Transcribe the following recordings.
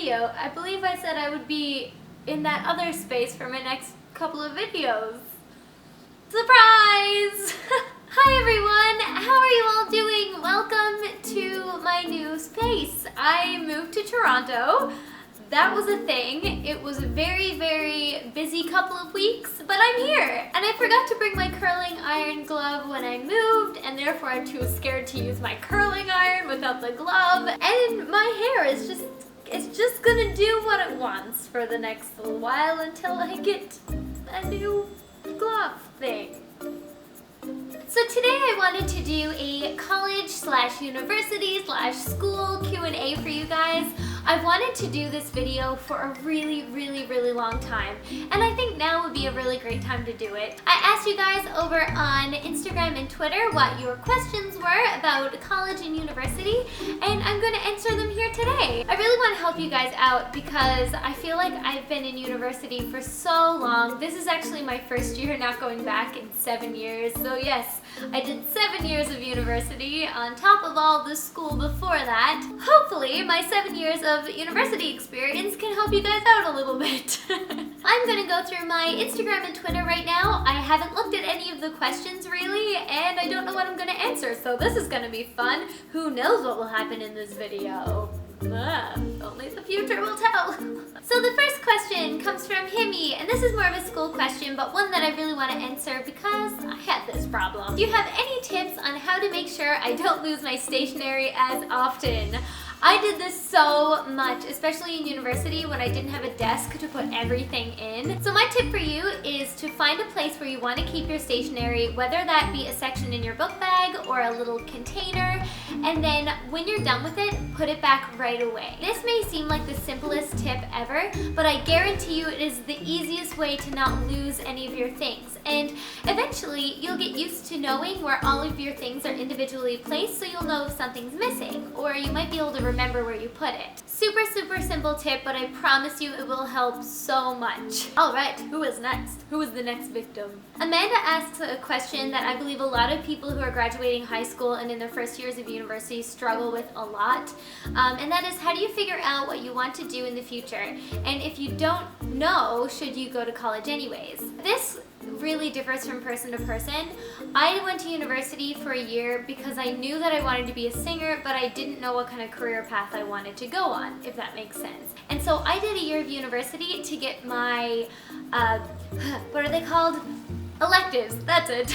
video. I believe I said I would be in that other space for my next couple of videos. Surprise! Hi everyone! How are you all doing? Welcome to my new space. I moved to Toronto. That was a thing. It was a very, very busy couple of weeks, but I'm here. And I forgot to bring my curling iron glove when I moved, and therefore I'm too scared to use my curling iron without the glove. And my hair is just gonna do what it wants for the next little while until I get a new glove thing. So today I wanted to do a college/university/school Q&A for you guys. I've wanted to do this video for a really long time, and I think now would be a really great time to do it. I asked you guys over on Instagram and Twitter what your questions were about college and university, and I'm going to answer them here today. I really want to help you guys out because I feel like I've been in university for so long. This is actually my first year, not going back in 7 years. So yes, I did 7 years of university on top of all the school before that. Hopefully my 7 years of university experience can help you guys out a little bit. I'm gonna go through my Instagram and Twitter right now. I haven't looked at any of the questions really, and I don't know what I'm gonna answer, so this is gonna be fun. Who knows what will happen in this video? Only the future will tell. So the first question comes from Himi, and this is more of a school question, but one that I really want to answer because I had this problem. Do you have any tips on how to make sure I don't lose my stationery as often? I did this so much, especially in university when I didn't have a desk to put everything in. So my tip for you is to find a place where you want to keep your stationery, whether that be a section in your book bag or a little container, and then when you're done with it, put it back right away. This may seem like the simplest tip ever, but I guarantee you it is the easiest way to not lose any of your things. And eventually, you'll get used to knowing where all of your things are individually placed, so you'll know if something's missing, or you might be able to remember where you put it. Super simple tip, but I promise you it will help so much. All right, who is next? Who is the next victim? Amanda asks a question that I believe a lot of people who are graduating high school and in their first years of university struggle with a lot. And that is, how do you figure out what you want to do in the future? And if you don't know, should you go to college anyways? This really differs from person to person. I went to university for a year because I knew that I wanted to be a singer, but I didn't know what kind of career path I wanted to go on, if that makes sense. And so I did a year of university to get my, what are they called? Electives, that's it.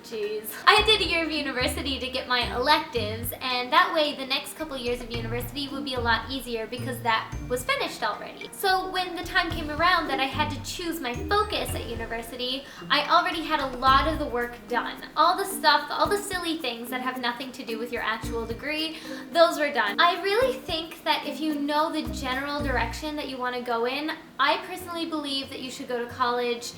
Jeez. I did a year of university to get my electives, and that way the next couple years of university would be a lot easier because that was finished already. So when the time came around that I had to choose my focus at university, I already had a lot of the work done. All the stuff, all the silly things that have nothing to do with your actual degree, those were done. I really think that if you know the general direction that you want to go in, I personally believe that you should go to college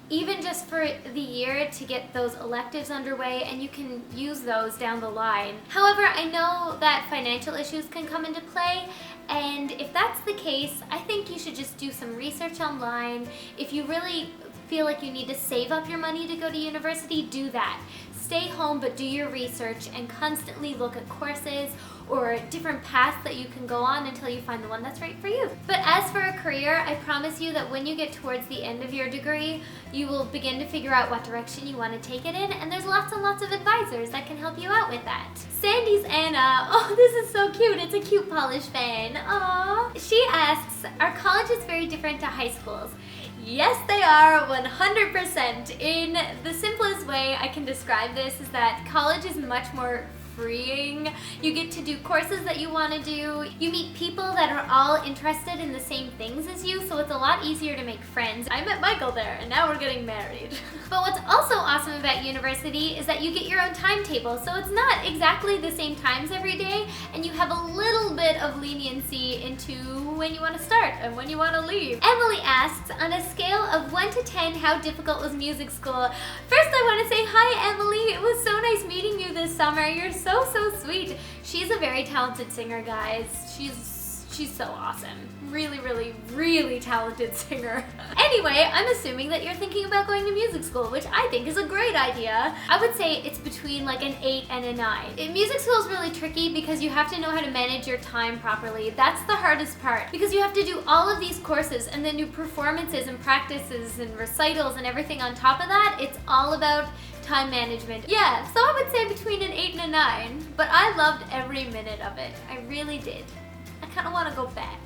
even just for the year to get those electives underway, and you can use those down the line. However, I know that financial issues can come into play, and if that's the case, I think you should just do some research online. If you really feel like you need to save up your money to go to university, do that. Stay home, but do your research and constantly look at courses or different paths that you can go on until you find the one that's right for you. But as for a career, I promise you that when you get towards the end of your degree, you will begin to figure out what direction you want to take it in, and there's lots and lots of advisors that can help you out with that. Sandy's Anna. Oh, this is so cute. It's a cute Polish fan. Aww. She asks, are colleges very different to high schools? Yes, they are, 100%. In the simplest way I can describe this is that college is much more freeing. You get to do courses that you want to do. You meet people that are all interested in the same things as you, so it's a lot easier to make friends. I met Michael there, and now we're getting married. But what's also awesome about university is that you get your own timetable, so it's not exactly the same times every day, and you have a little bit of leniency into when you want to start and when you want to leave. Emily asks, on a scale of 1 to 10, how difficult was music school? First, I want to say hi, Emily. It was so nice meeting you this summer. You're so sweet. She's a very talented singer, guys. She's so awesome. Really, really, really talented singer. Anyway, I'm assuming that you're thinking about going to music school, which I think is a great idea. I would say it's between like an 8 and a 9. Music school is really tricky because you have to know how to manage your time properly. That's the hardest part because you have to do all of these courses and then do performances and practices and recitals and everything on top of that. It's all about time management. Yeah, so I would say between an 8 and a 9, but I loved every minute of it. I really did. I kind of want to go back.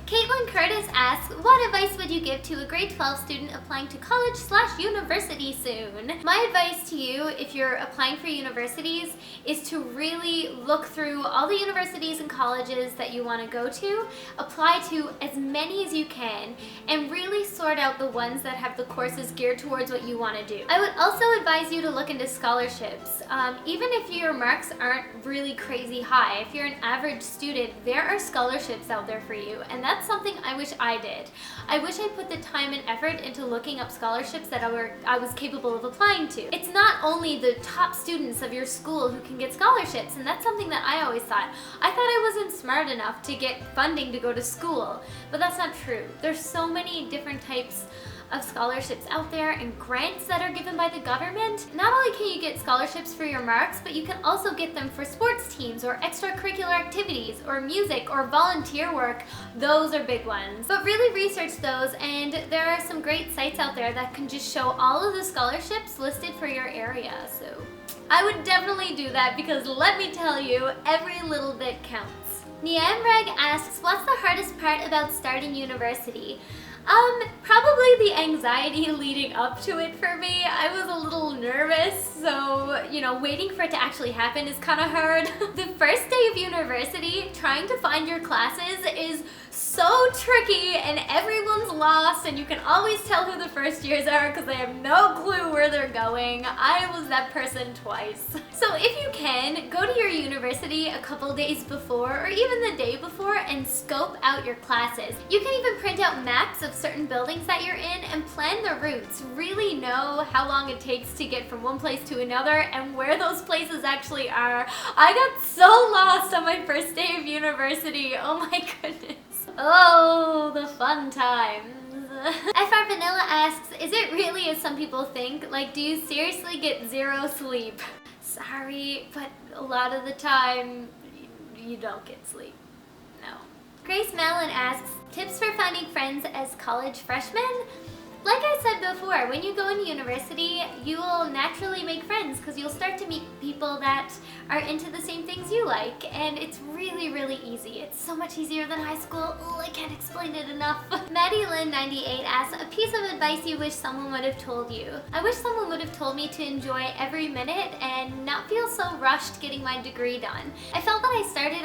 Caitlin Curtis asks, what advice would you give to a grade 12 student applying to college/university soon? My advice to you, if you're applying for universities, is to really look through all the universities and colleges that you want to go to, apply to as many as you can, and really sort out the ones that have the courses geared towards what you want to do. I would also advise you to look into scholarships. Even if your marks aren't really crazy high, if you're an average student, there are scholarships out there for you, and that's something I wish I did. I wish I put the time and effort into looking up scholarships that I was capable of applying to. It's not only the top students of your school who can get scholarships, and that's something that I always thought. I thought I wasn't smart enough to get funding to go to school, but that's not true. There's so many different types of scholarships out there and grants that are given by the government. Not only can you get scholarships for your marks, but you can also get them for sports teams or extracurricular activities or music or volunteer work. Those are big ones. But really research those, and there are some great sites out there that can just show all of the scholarships listed for your area. So I would definitely do that because let me tell you, every little bit counts. Niamreg asks, what's the hardest part about starting university? Probably the anxiety leading up to it for me. I was a little nervous, so, waiting for it to actually happen is kind of hard. The first day of university, trying to find your classes is so tricky and everyone's lost and you can always tell who the first years are because they have no clue where they're going. I was that person twice. So if you can, go to your university a couple days before or even the day before and scope out your classes. You can even print out maps of certain buildings that you're in and plan the routes. Really know how long it takes to get from one place to another and where those places actually are. I got so lost on my first day of university. Oh my goodness. Oh, the fun times. FR Vanilla asks, is it really as some people think? Like, do you seriously get 0 sleep? Sorry, but a lot of the time, you don't get sleep. No. Grace Mallon asks, tips for finding friends as college freshmen? Like I said before, when you go into university, you will naturally make friends because you'll start to meet people that are into the same things you like, and it's really, really easy. It's so much easier than high school. Oh, I can't explain it enough. Maddie Lynn 98 asks, a piece of advice you wish someone would have told you. I wish someone would have told me to enjoy every minute and not feel so rushed getting my degree done. I felt that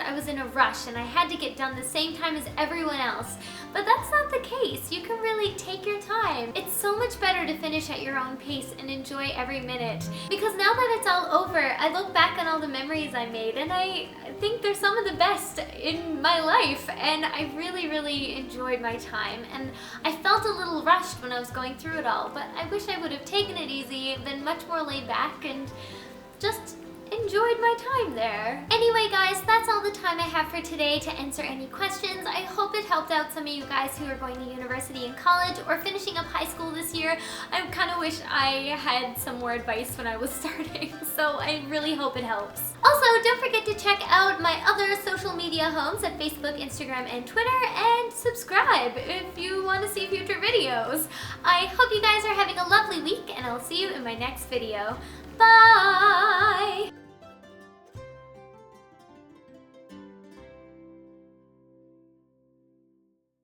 I was in a rush and I had to get done the same time as everyone else, but that's not the case. You can really take your time. It's so much better to finish at your own pace and enjoy every minute. Because now that it's all over, I look back on all the memories I made and I think they're some of the best in my life, and I really, really enjoyed my time. And I felt a little rushed when I was going through it all, but I wish I would have taken it easy, been much more laid back, and just enjoyed my time there. Anyway guys, that's all the time I have for today to answer any questions. I hope it helped out some of you guys who are going to university and college or finishing up high school this year. I kind of wish I had some more advice when I was starting, so I really hope it helps. Also, don't forget to check out my other social media homes at Facebook, Instagram, and Twitter, and subscribe if you want to see future videos. I hope you guys are having a lovely week, and I'll see you in my next video. Bye!